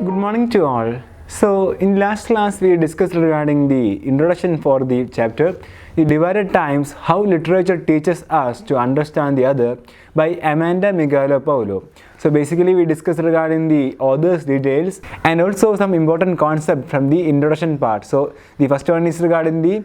Good morning to all. So in last class we discussed regarding the introduction for the chapter, the divided times, how literature teaches us to understand the other by Amanda Miguel Paulo. So basically we discussed regarding the author's details and also some important concept from the introduction part. So the first one is regarding the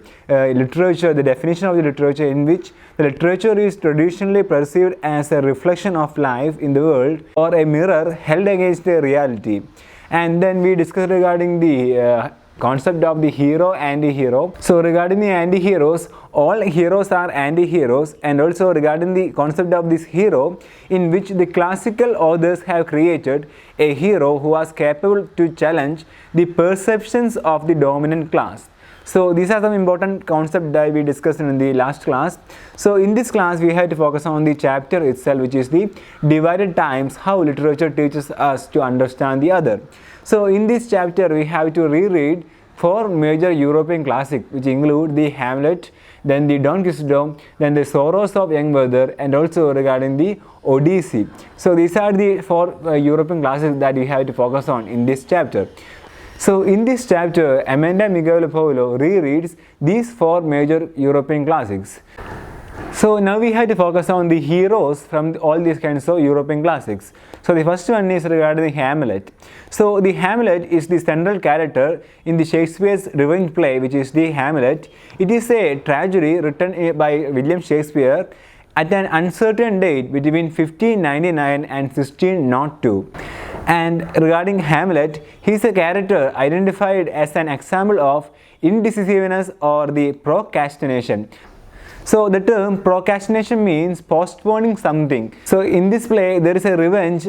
literature, the definition of the literature, in which the literature is traditionally perceived as a reflection of life in the world or a mirror held against a reality. And then we discussed regarding the concept of the hero, anti-hero. So regarding the anti-heroes, all heroes are anti-heroes, and also regarding the concept of this hero, in which the classical authors have created a hero who was capable to challenge the perceptions of the dominant class. So these are some important concepts that we discussed in the last class. So in this class we had to focus on the chapter itself, which is the divided times, how literature teaches us to understand the other. So in this chapter we have to reread 4 major European classics, which include the Hamlet, then the Don Quixote, then the Soros of young Werther, and also regarding the Odyssey. So these are the 4 European classics that we have to focus on in this chapter. So in this chapter, Amanda Miguel Paulo rereads these 4 major European classics. So now we have to focus on the heroes from all these kinds of European classics. So the first one is regarding Hamlet. So the Hamlet is the central character in the Shakespeare's revenge play, which is the Hamlet. It is a tragedy written by William Shakespeare at an uncertain date between 1599 and 1602. And regarding Hamlet, he is a character identified as an example of indecisiveness or the procrastination. So the term procrastination means postponing something. So in this play there is a revenge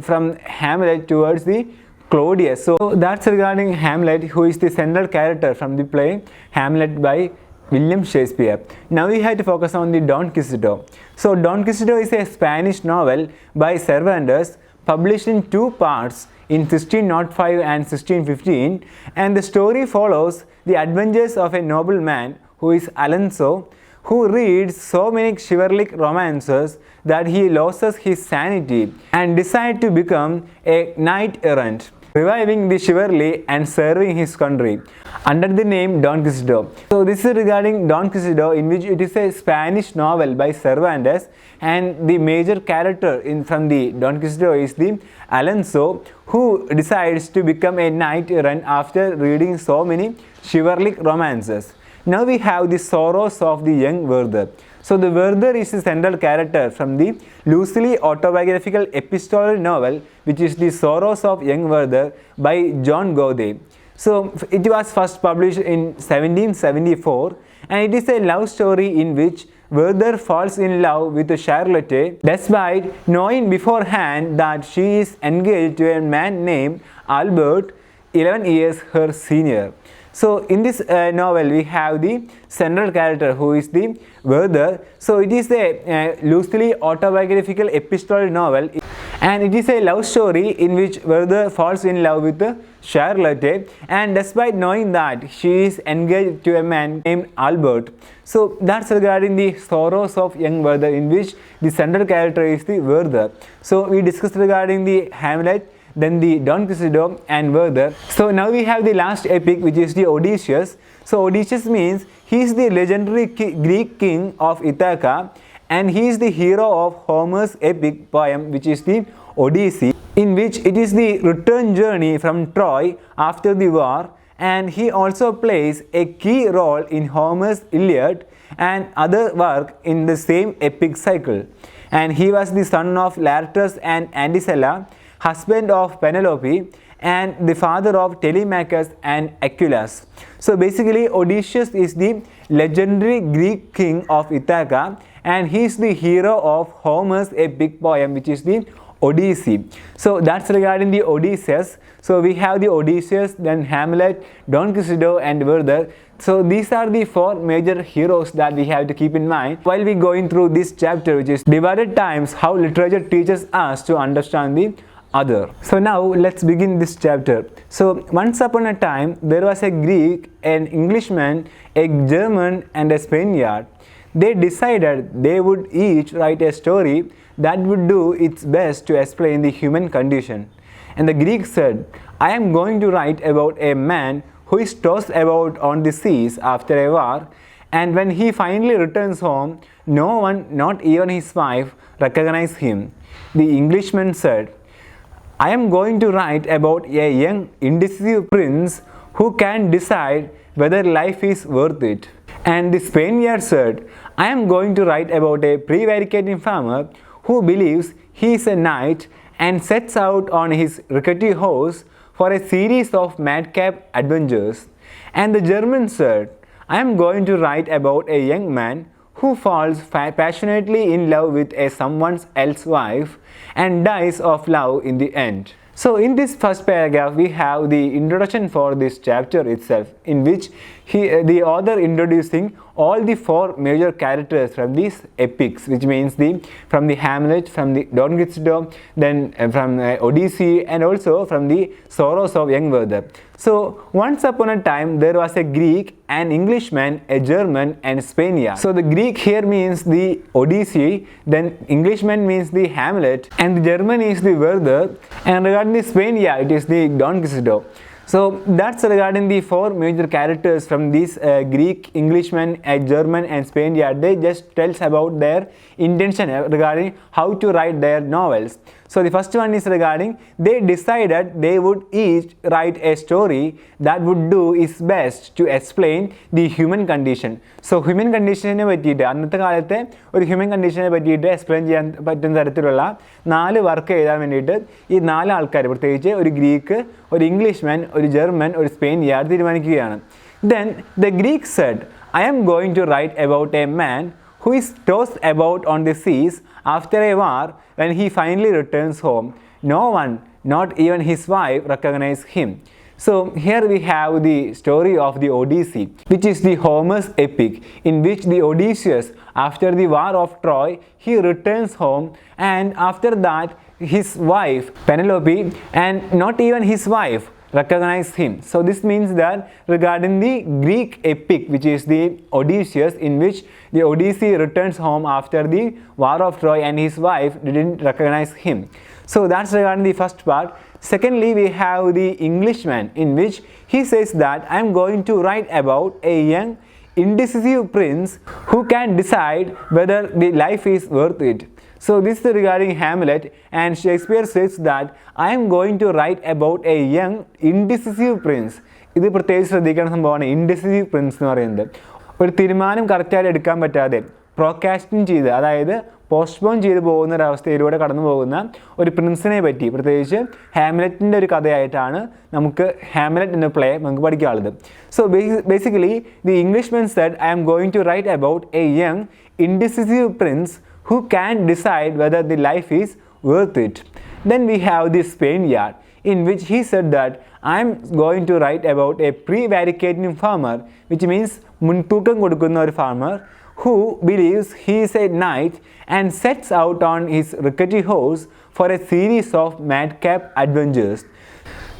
from Hamlet towards the Claudius. So that's regarding Hamlet, who is the central character from the play Hamlet by William Shakespeare. Now we have to focus on the Don Quixote. So Don Quixote is a Spanish novel by Cervantes, published in 2 parts in 1605 and 1615, and the story follows the adventures of a nobleman who is Alonso, who reads so many chivalric romances that he loses his sanity and decides to become a knight errant, reviving the chivalry and serving his country under the name Don Quixote. So this is regarding Don Quixote, in which it is a Spanish novel by Cervantes, and the major character from the Don Quixote is the Alonso, who decides to become a knight errant after reading so many chivalric romances. Now we have the Soros of the young Werther. So the Werther is the central character from the loosely autobiographical epistolary novel, which is the Soros of young Werther by John Goethe. So it was first published in 1774, and it is a love story in which Werther falls in love with Charlotte despite knowing beforehand that she is engaged to a man named Albert, 11 years her senior. So in this novel we have the central character, who is the Werther. So it is a loosely autobiographical epistolary novel, and it is a love story in which Werther falls in love with Charlotte, and despite knowing that she is engaged to a man named Albert. So that's regarding the Soros of young Werther, in which the central character is the Werther. So we discussed regarding the Hamlet, then the Don Quixote and Werther. So now we have the last epic, which is the Odysseus. So Odysseus means he is the legendary Greek king of Ithaca, and he is the hero of Homer's epic poem, which is the Odyssey, in which it is the return journey from Troy after the war, and he also plays a key role in Homer's Iliad and other work in the same epic cycle. And he was the son of Laertes and Anticella, husband of Penelope, and the father of Telemachus and Achilles. So basically Odysseus is the legendary Greek king of Ithaca, and he is the hero of Homer's epic poem, which is the Odyssey. So that's regarding the Odysseus. So we have the Odysseus, then Hamlet, Don Quixote and Werther. So these are the 4 major heroes that we have to keep in mind while we going through this chapter, which is divided times, how literature teaches us to understand the other. So now let's begin this chapter. So once upon a time there was a Greek, an Englishman, a German and a Spaniard. They decided they would each write a story that would do its best to explain the human condition. And the Greek said, I am going to write about a man who is tossed about on the seas after a war, and when he finally returns home, no one, not even his wife, recognizes him. The Englishman said, I am going to write about a young, indecisive prince who can decide whether life is worth it. And the Spaniard said, I am going to write about a prevaricating farmer who believes he is a knight and sets out on his rickety horse for a series of madcap adventures. And the German said, I am going to write about a young man who falls passionately in love with a someone else's wife and dies of love in the end. So in this first paragraph, we have the introduction for this chapter itself, in which the author introducing all the four major characters from these epics, which means from the Hamlet, from the Don Quixote, then from Odyssey, and also from the Soros of young Werther. So once upon a time there was a Greek, an Englishman, a German, and a Spaniard. So the Greek here means the Odyssey, then Englishman means the Hamlet, and the German is the Werther, and regarding the Spaniard it is the Don Quixote. So that's regarding the four major characters from these Greek, Englishman, German, and Spaniard. They just tells about their intention regarding how to write their novels. So the first one is regarding they decided they would each write a story that would do its best to explain the human condition. So human condition പറ്റിയിട്ട് അന്നത്തെ കാലത്തെ ഒരു human കണ്ടീഷനെ പറ്റിയിട്ട് explain ചെയ്യാൻ പറ്റുന്ന തരത്തിലുള്ള 4 work എഴുതാൻ വേണ്ടിയിട്ട് ഈ 4 ആൾക്കാർ, പ്രത്യേകിച്ച് ഒരു ഗ്രീക്ക്, ഒരു ഇംഗ്ലീഷ്മാൻ, ഒരു ജർമ്മൻ, ഒരു സ്പെയിനിയാർഡ് തീരുമാനിക്കുകയാണ്. Then the Greek said, I am going to write about a man who is tossed about on the seas after a war. When he finally returns home, no one, not even his wife, recognizes him. So here we have the story of the Odyssey, which is the Homer's epic, in which the Odysseus, after the war of Troy, he returns home, and after that his wife Penelope, and not even his wife, recognize him. So this means that regarding the Greek epic, which is the Odysseus, in which the Odyssey returns home after the war of Troy and his wife didn't recognize him. So that's regarding the first part. Secondly, we have the Englishman, in which he says that I am going to write about a young, indecisive prince who can decide whether the life is worth it. So this is regarding Hamlet, and Shakespeare says that I am going to write about a young, indecisive prince. ഇത് പ്രത്യേകിച്ച് ശ്രദ്ധിക്കേണ്ട സംഭവമാണ് ഇൻഡെസിസീവ് Prince എന്ന് പറയുന്നത്. ഒരു തീരുമാനം കറക്റ്റായിട്ട് എടുക്കാൻ പറ്റാതെ പ്രോക്കാസ്റ്റിൻ ചെയ്ത്, അതായത് പോസ്റ്റ്പോൺ ചെയ്ത് പോകുന്ന ഒരവസ്ഥയിലൂടെ കടന്നു പോകുന്ന ഒരു പ്രിൻസിനെ പറ്റി, പ്രത്യേകിച്ച് ഹാംലെറ്റിൻ്റെ ഒരു കഥയായിട്ടാണ് നമുക്ക് ഹാംലെറ്റ് എന്ന പ്ലേ നമുക്ക് പഠിക്കാനുള്ളത്. So basically the Englishman said I am going to write about a young indecisive prince who can decide whether the life is worth it. Then we have the Spaniard, in which he said that I am going to write about a prevaricating farmer, which means മുൻതൂക്കം കൊടുക്കുന്ന ഒരു farmer who believes he is a knight and sets out on his rickety horse for a series of madcap adventures.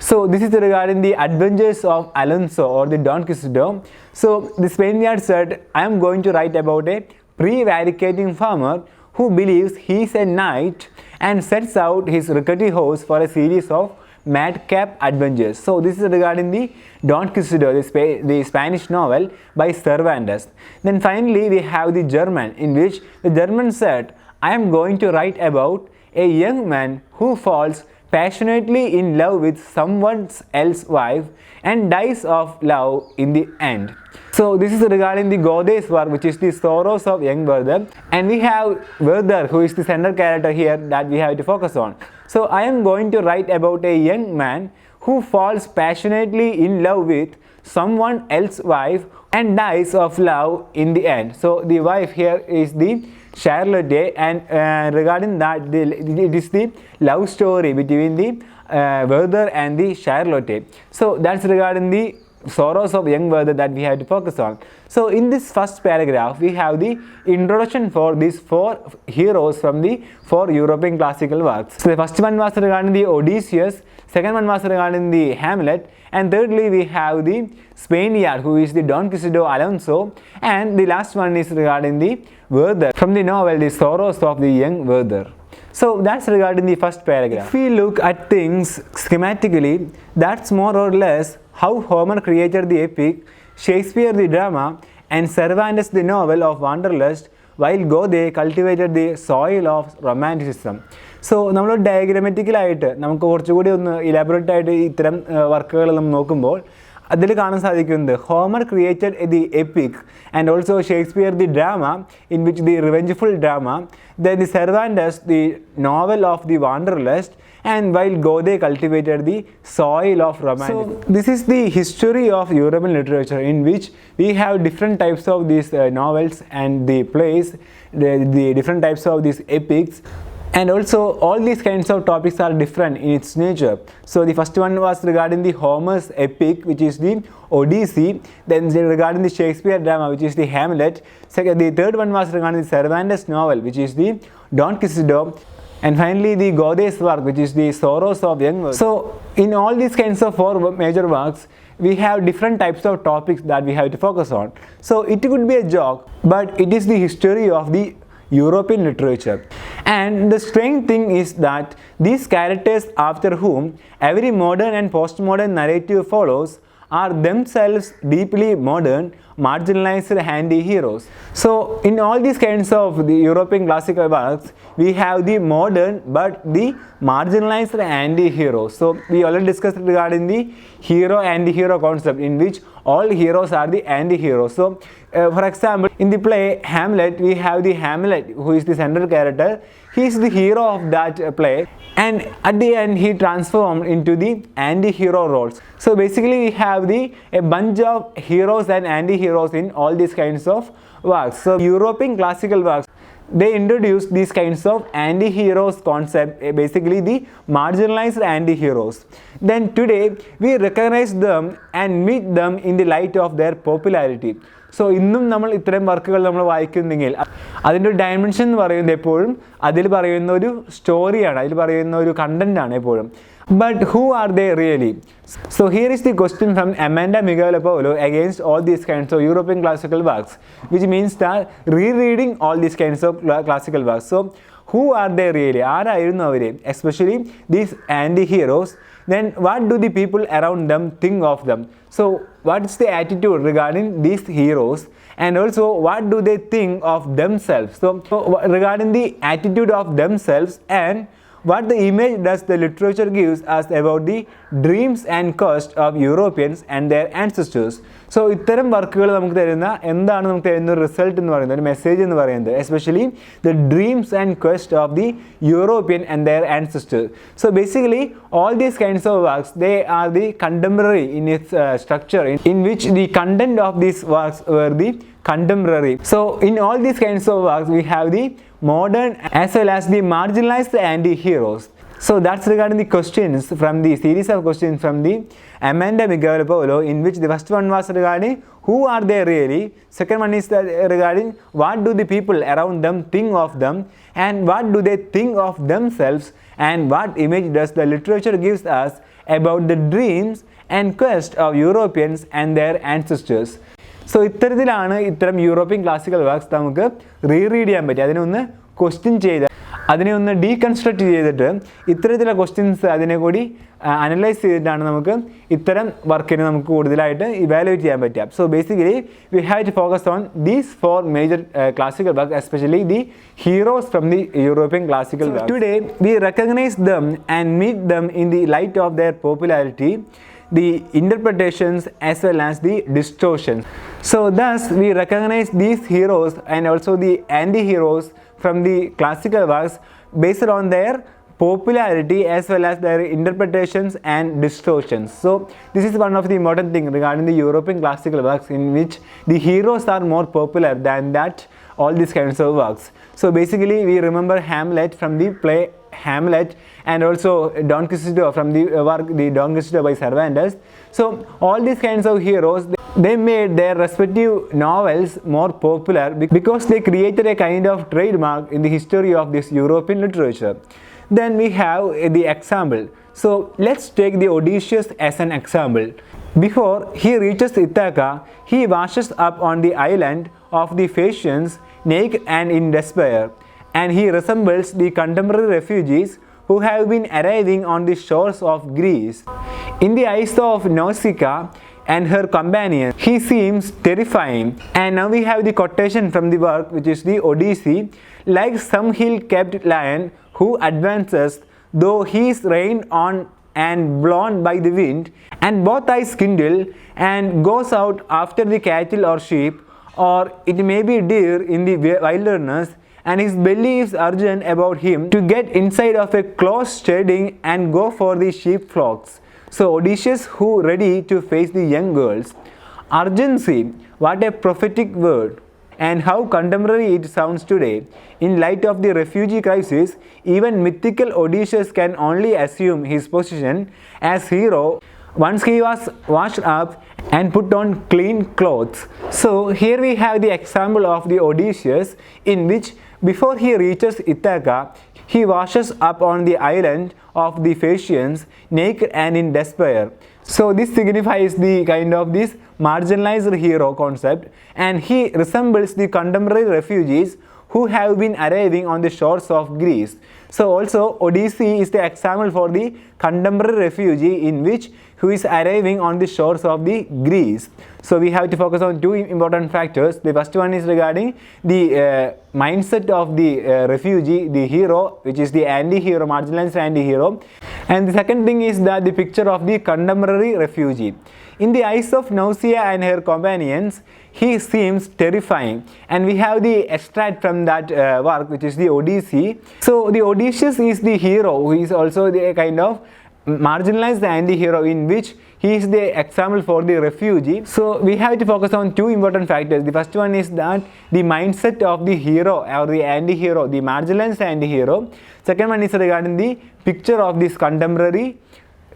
So this is regarding the adventures of Alonso or the Don Quixote. So the Spaniard said, I am going to write about a prevaricating farmer who believes he is a knight and sets out his rickety horse for a series of madcap adventures. So this is regarding the Don Quixote, the Spanish novel by Cervantes. Then finally we have the German, in which the German said, I am going to write about a young man who falls passionately in love with someone else's wife and dies of love in the end. So this is regarding the Godey's work, which is the Soros of young Werther, and we have Werther, who is the center character here that we have to focus on. So I am going to write about a young man who falls passionately in love with someone else's wife and dies of love in the end. So the wife here is the Charlotte, and regarding that it is the love story between the Werther and the Charlotte. So that's regarding the Soros of young Werther that we have to focus on. So in this first paragraph we have the introduction for these 4 heroes from the 4 European classical works. So the first one was regarding the Odysseus, second one was regarding the Hamlet, and thirdly we have the Spaniard, who is the Don Quixote Alonso, and the last one is regarding the Werther from the novel The Soros of the young Werther. So that's regarding the first paragraph. If we look at things schematically, that's more or less how Homer created the epic, Shakespeare the drama, and Cervantes the novel of wanderlust, while Goethe cultivated the soil of romanticism. So നമ്മൾ ഡയഗ്രമാറ്റിക്കലായിട്ട് നമുക്ക് കുറച്ചുകൂടി ഒന്ന് elaborate ആയിട്ട് ഇത്തരം വർക്കുകൾ നമ്മൾ നോക്കുമ്പോൾ അതിൽ കാണാൻ സാധിക്കുന്നത് Homer created the epic and also Shakespeare the drama in which the revengeful drama, then the Cervantes the novel of the wanderlust, and while Goethe cultivated the soil of romanticism. So this is the history of European literature in which we have different types of these novels and the plays, the different types of these epics. And also all these kinds of topics are different in its nature. So the first one was regarding the Homer's epic, which is the Odyssey. Then regarding the Shakespeare drama, which is the Hamlet. Second, the third one was regarding the Cervantes novel, which is the Don Quixote. And finally the Goethe's work, which is the Soros of young world. So in all these kinds of four major works, we have different types of topics that we have to focus on. So it could be a joke, but it is the history of the European literature. And the strange thing is that these characters after whom every modern and postmodern narrative follows are themselves deeply modern, marginalized anti-heroes. So in all these kinds of the European classical works, we have the modern but the marginalized anti-heroes. So we already discussed regarding the hero anti-hero concept, in which all heroes are the anti-heroes. So for example, in the play Hamlet, we have the Hamlet, who is the central character. He is the hero of that play, and at the end he transformed into the anti-hero roles. So basically we have a bunch of heroes and anti-heroes in all these kinds of works. So European classical works, they introduced these kinds of anti-heroes concept, basically the marginalized anti-heroes. Then today we recognize them and meet them in the light of their popularity. So ഇന്നും നമ്മൾ ഇത്തരം വർക്കുകൾ നമ്മൾ വായിക്കുന്നെങ്കിൽ അതിൻ്റെ ഒരു dimension എന്ന് പറയുന്നത് എപ്പോഴും അതിൽ പറയുന്ന ഒരു സ്റ്റോറിയാണ്, അതിൽ പറയുന്ന ഒരു കണ്ടൻ്റാണ് എപ്പോഴും. But who are they really? So here is the question from Amanda Miguel-Apolo against all these kinds of European classical works, which means that rereading all these kinds of classical works. So who are they really? ആരായിരുന്നു അവർ? Especially these anti-heroes. Then what do the people around them think of them? So what is the attitude regarding these heroes, and also what do they think of themselves? So regarding the attitude of themselves, and what the image does the literature gives us about the dreams and quest of Europeans and their ancestors. So ഇത്തരം വർക്കുകൾ നമുക്ക് തരുന്ന എന്താണ് നമുക്ക് തരുന്ന result എന്ന് പറയുന്നത്, ഒരു മെസ്സേജ് എന്ന് പറയുന്നത്, especially the dreams and quest of the European and their ancestors. So basically all these kinds of works, they are the contemporary in its structure, in which the content of these works were the contemporary. So in all these kinds of works we have the modern as well as the marginalized anti-heroes. So that's regarding the questions from the series of questions from the Amanda Miguel-Apolo, in which the first one was regarding who are they really, second one is regarding what do the people around them think of them, and what do they think of themselves, and what image does the literature gives us about the dreams and quest of Europeans and their ancestors. So ഇത്തരത്തിലാണ് ഇത്തരം European classical works നമുക്ക് reread ചെയ്യാൻ പറ്റുക. അതിനെ ഒന്ന് question ചെയ്ത് അതിനെ ഒന്ന് ഡീകൺസ്ട്രക്ട് ചെയ്തിട്ട് ഇത്തരത്തിലുള്ള ക്വസ്റ്റ്യൻസ് അതിനെ കൂടി അനലൈസ് ചെയ്തിട്ടാണ് നമുക്ക് ഇത്തരം വർക്കിനെ നമുക്ക് കൂടുതലായിട്ട് ഇവാലുവേറ്റ് ചെയ്യാൻ പറ്റുക. So basically we have to focus on these four major classical work, especially the heroes from the European classical work. Today we recognise them and meet them in the light of their popularity, the interpretations as well as the distortions. So thus we recognize these heroes and also the anti-heroes from the classical works based on their popularity as well as their interpretations and distortions. So this is one of the important thing regarding the European classical works, in which the heroes are more popular than that all these kinds of works. So basically we remember Hamlet from the play Hamlet, and also Don Quixote from the work the Don Quixote by Cervantes. So all these kinds of heroes, they made their respective novels more popular because they created a kind of trademark in the history of this European literature. Then we have the example. So let's take the Odysseus as an example. Before he reaches Ithaca, he washes up on the island of the Phaeacians naked and in despair. and he resembles the contemporary refugees who have been arriving on the shores of Greece. In the eyes of Nausicaa and her companions, he seems terrifying. And now we have the quotation from the work, which is the Odyssey. Like some hill-capped lion who advances, though he is rained on and blown by the wind, and both eyes kindle, and goes out after the cattle or sheep, or it may be deer in the wilderness, and his belly is urgent about him to get inside of a close shedding and go for the sheep flocks. So Odysseus, who ready to face the young girls. Urgency, what a prophetic word, and how contemporary it sounds today. In light of the refugee crisis, even mythical Odysseus can only assume his position as hero once he was washed up and put on clean clothes. So here we have the example of the Odysseus, in which before he reaches Ithaca, he washes up on the island of the Phaeacians, naked and in despair. So this signifies the kind of this marginalized hero concept, and he resembles the contemporary refugees who have been arriving on the shores of Greece. So also Odyssey is the example for the contemporary refugee in which who is arriving on the shores of the Greece. So we have to focus on two important factors. The first one is regarding the mindset of the refugee, the hero, which is the anti-hero, marginalized anti-hero. And the second thing is that the picture of the contemporary refugee. In the eyes of Nausicaa and her companions, he seems terrifying. And we have the extract from that work, which is the Odyssey. So the Odysseus is the hero, who is also the kind of marginalized anti-hero, in which he is the example for the refugee. So we have to focus on two important factors. The first one is that the mindset of the hero or the anti-hero, the marginalized anti-hero. Second one is regarding the picture of this contemporary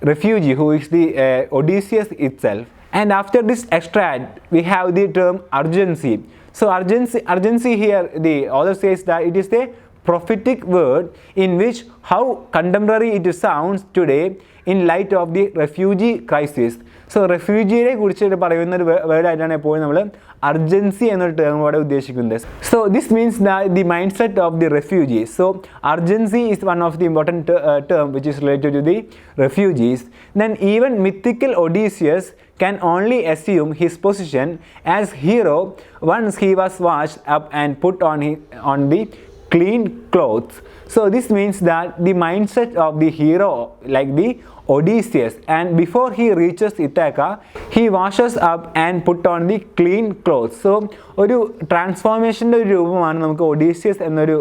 refugee, who is the Odysseus itself. And after this extract, we have the term urgency. So urgency here, the author says that it is the prophetic word in which how contemporary it sounds today in light of the refugee crisis. So refugee കുറിച്ചിട്ട് പറയുന്ന ഒരു word ആയിട്ടാണ് എപ്പോഴും നമ്മൾ urgency എന്നൊരു term ഇവിടെ ഉദ്ദേശിക്കുന്നത്. So this means that the mindset of the refugees. So urgency is one of the important term which is related to the refugees. Then even mythical Odysseus can only assume his position as hero once he was washed up and put on the clean clothes. So this means that the mindset of the hero, like the Odysseus, and before he reaches Ithaca, he washes up and put on the clean clothes. So ഒരു ട്രാൻസ്ഫോർമേഷൻ്റെ ഒരു രൂപമാണ് നമുക്ക് Odysseus എന്നൊരു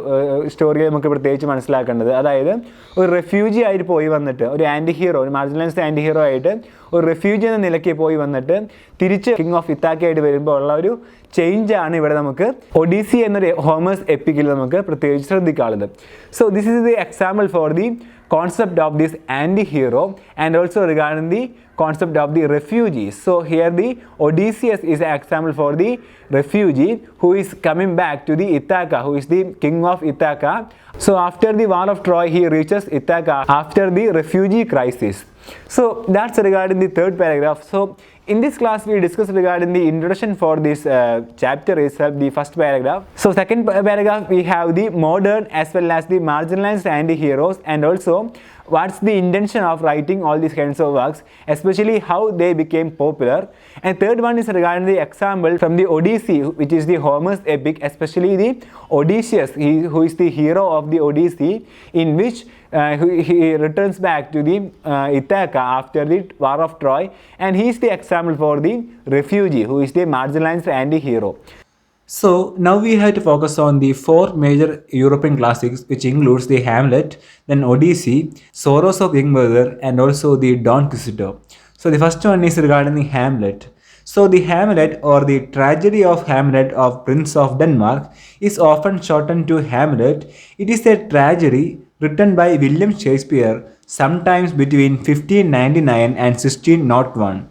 സ്റ്റോറിയിൽ നമുക്ക് പ്രത്യേകിച്ച് മനസ്സിലാക്കേണ്ടത്. അതായത് ഒരു റെഫ്യൂജി ആയിട്ട് പോയി വന്നിട്ട് ഒരു ആൻറ്റി ഹീറോ, ഒരു മാർജിനലൈസ്ഡ് ആൻറ്റി ഹീറോ ആയിട്ട് ഒരു റെഫ്യൂജി എന്ന നിലയ്ക്ക് പോയി വന്നിട്ട് തിരിച്ച് കിങ് ഓഫ് ഇത്താക്ക ആയിട്ട് വരുമ്പോൾ ഉള്ള ഒരു ചേഞ്ചാണ് ഇവിടെ നമുക്ക് ഒഡീസി എന്നൊരു ഹോമേഴ്സ് എപ്പിക്കിൽ നമുക്ക് പ്രത്യേകിച്ച് ശ്രദ്ധിക്കാനുള്ളത്. So this is the example for the concept of this anti-hero and also regarding the concept of the refugees. So here the Odysseus is an example for the refugee who is coming back to the Ithaca, who is the king of Ithaca. So after the war of Troy, he reaches Ithaca after the refugee crisis. So that's regarding the third paragraph. So in this class we discussed regarding the introduction for this chapter itself, the first paragraph. So second paragraph we have the modern as well as the marginalized anti-heroes, and also what's the intention of writing all these kinds of works, especially how they became popular. And third one is regarding the example from the Odyssey, which is the Homer's epic, especially the Odysseus, who is the hero of the Odyssey, in which he returns back to the Ithaca after the war of Troy, and he is the example for the refugee who is the marginalized anti-hero. So now we have to focus on the four major European classics, which includes the Hamlet, then Odyssey, Soros of Young Brother, and also the Don Quixote. So the first one is regarding the Hamlet. So the Hamlet, or the tragedy of Hamlet of Prince of Denmark, is often shortened to Hamlet. It is a tragedy written by William Shakespeare sometimes between 1599 and 1601.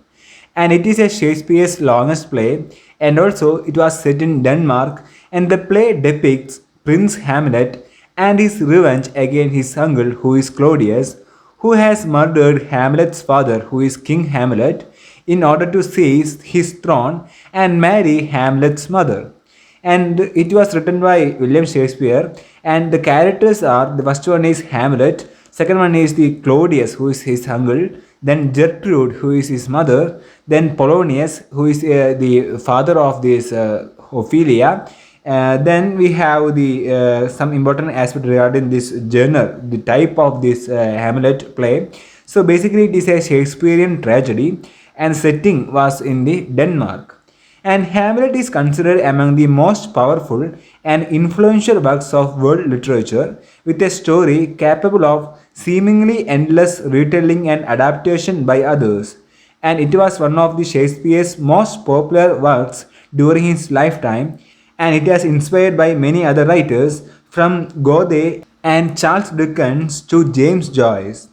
And it is a Shakespeare's longest play, and also it was set in Denmark, and the play depicts Prince Hamlet and his revenge against his uncle, who is Claudius, who has murdered Hamlet's father, who is King Hamlet, in order to seize his throne and marry Hamlet's mother. And it was written by William Shakespeare, And the characters are, the first one is Hamlet, second one is the Claudius, who is his uncle, then Gertrude, who is his mother, then Polonius, who is the father of this Ophelia. Then we have the some important aspect regarding this genre, the type of this Hamlet play. So basically it is a Shakespearean tragedy and setting was in the Denmark. And Hamlet is considered among the most powerful and influential works of world literature, with a story capable of seemingly endless retelling and adaptation by others. And it was one of the Shakespeare's most popular works during his lifetime, and it has inspired by many other writers from Goethe and Charles Dickens to James Joyce.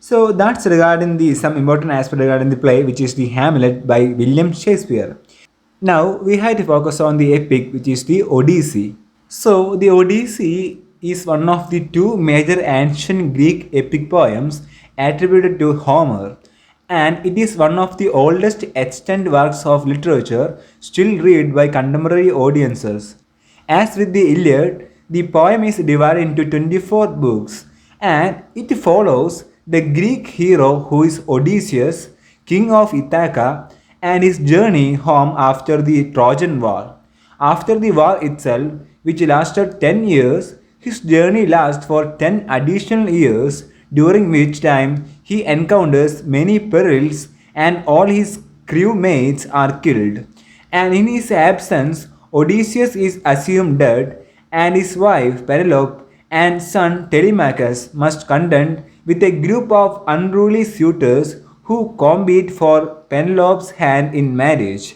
So that's regarding the some important aspect regarding the play, which is the Hamlet by William Shakespeare. Now we have to focus on the epic, which is the Odyssey. So the Odyssey is one of the two major ancient Greek epic poems attributed to Homer, and it is one of the oldest extant works of literature still read by contemporary audiences. As with the Iliad, the poem is divided into 24 books, and it follows the Greek hero who is Odysseus, king of Ithaca, and his journey home after the Trojan War. After the war itself, which lasted 10 years, his journey lasts for 10 additional years, during which time he encounters many perils and all his crewmates are killed. And in his absence, Odysseus is assumed dead, and his wife Penelope and son Telemachus must contend with a group of unruly suitors who compete for Penelope's hand in marriage.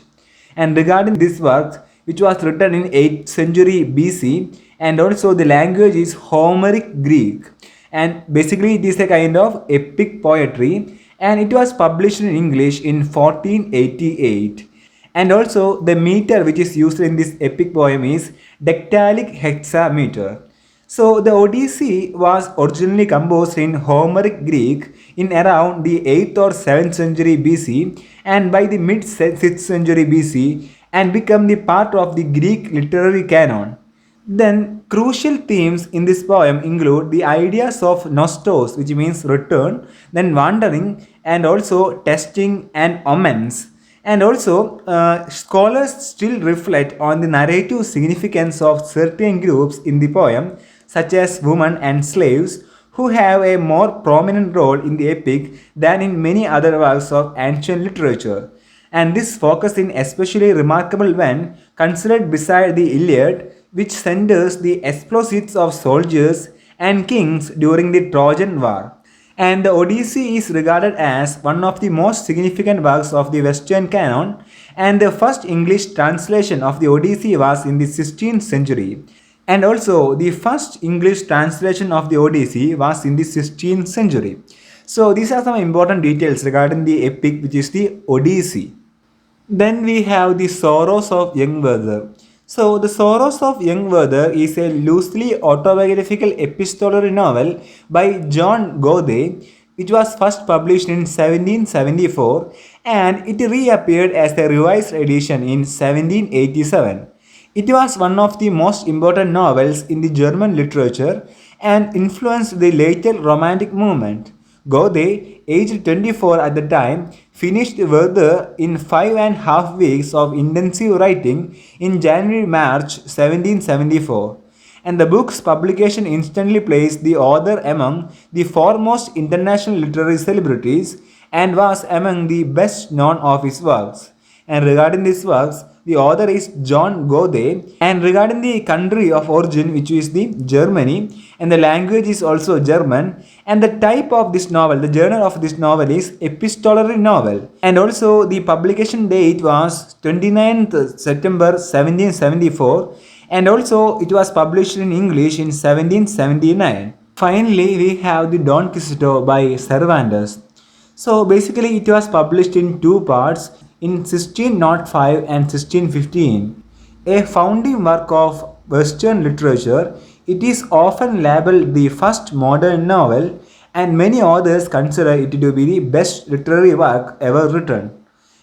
And regarding this work, which was written in 8th century BC, and also the language is Homeric Greek, and basically it is a kind of epic poetry, and it was published in English in 1488. And also the meter which is used in this epic poem is dectalic hexameter. So the Odyssey was originally composed in Homeric Greek in around the 8th or 7th century BC, and by the mid 6th century BC, and become the part of the Greek literary canon. Then crucial themes in this poem include the ideas of nostos, which means return, then wandering, and also testing and omens. And also scholars still reflect on the narrative significance of certain groups in the poem, such as women and slaves, who have a more prominent role in the epic than in many other works of ancient literature. And this focus is especially remarkable when considered beside the Iliad, which centers the exploits of soldiers and kings during the Trojan War. And the Odyssey is regarded as one of the most significant works of the Western canon, and the first English translation of the Odyssey was in the 16th century. And also the first English translation of the Odyssey was in the 16th century. So these are some important details regarding the epic, which is the Odyssey. Then we have the Soros of Young Werther. So the Soros of Young Werther is a loosely autobiographical epistolary novel by John Goethe, which was first published in 1774, and it reappeared as a revised edition in 1787. It was one of the most important novels in the German literature and influenced the later Romantic movement. Goethe, aged 24 at the time, finished Werther in 5.5 weeks of intensive writing in January-March 1774. And the book's publication instantly placed the author among the foremost international literary celebrities and was among the best known of his works. And regarding these works, the author is John Goethe, and regarding the country of origin, which is the Germany, and the language is also German, and the type of this novel, the genre of this novel is epistolary novel, and also the publication date was 29th September 1774, and also it was published in English in 1779. Finally, we have the Don Quixote by Cervantes. So basically it was published in two parts in 1605 and 1615. A founding work of Western literature, it is often labeled the first modern novel, and many authors consider it to be the best literary work ever written.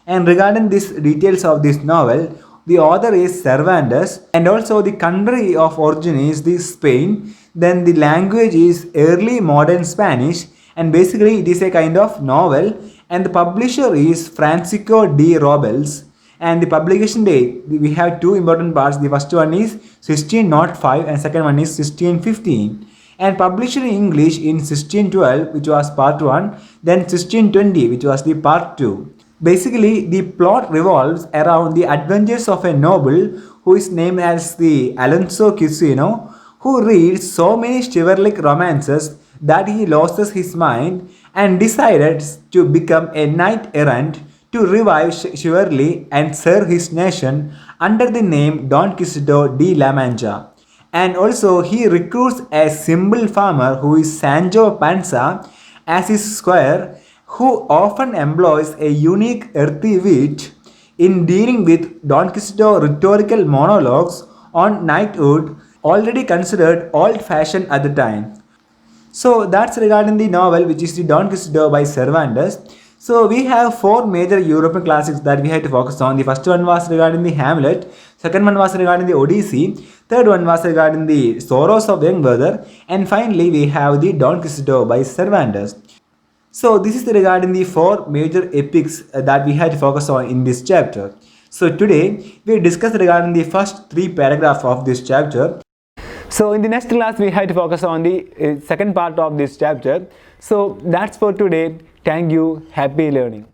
And regarding these details of this novel, the author is Cervantes, and also the country of origin is the Spain. Then the language is early modern Spanish, and basically it is a kind of novel, and the publisher is Francisco de Robles. And the publication date, we have two important parts. The first one is 1605 and second one is 1615, and published in English in 1612, which was part 1, then 1620, which was the part 2. Basically, the plot revolves around the adventures of a noble who is named as the Alonso Quixote, who reads so many chivalric romances that he loses his mind and decides to become a knight errant to revive chivalry and serve his nation under the name Don Quixote de la Mancha. And also, he recruits a simple farmer who is Sancho Panza as his squire, who often employs a unique earthy wit in dealing with Don Quixote's rhetorical monologues on knighthood, already considered old-fashioned at the time. So that's regarding the novel, which is the Don Quixote by Cervantes. So we have four major European classics that we had to focus on. The first one was regarding the Hamlet, second one was regarding the Odyssey, third one was regarding the Soros of Young Brother, and finally we have the Don Quixote by Cervantes. So this is regarding the four major epics that we had to focus on in this chapter. So today we discussed regarding the first three paragraphs of this chapter. So in the next class we had to focus on the second part of this chapter. So that's for today. Thank you. Happy learning.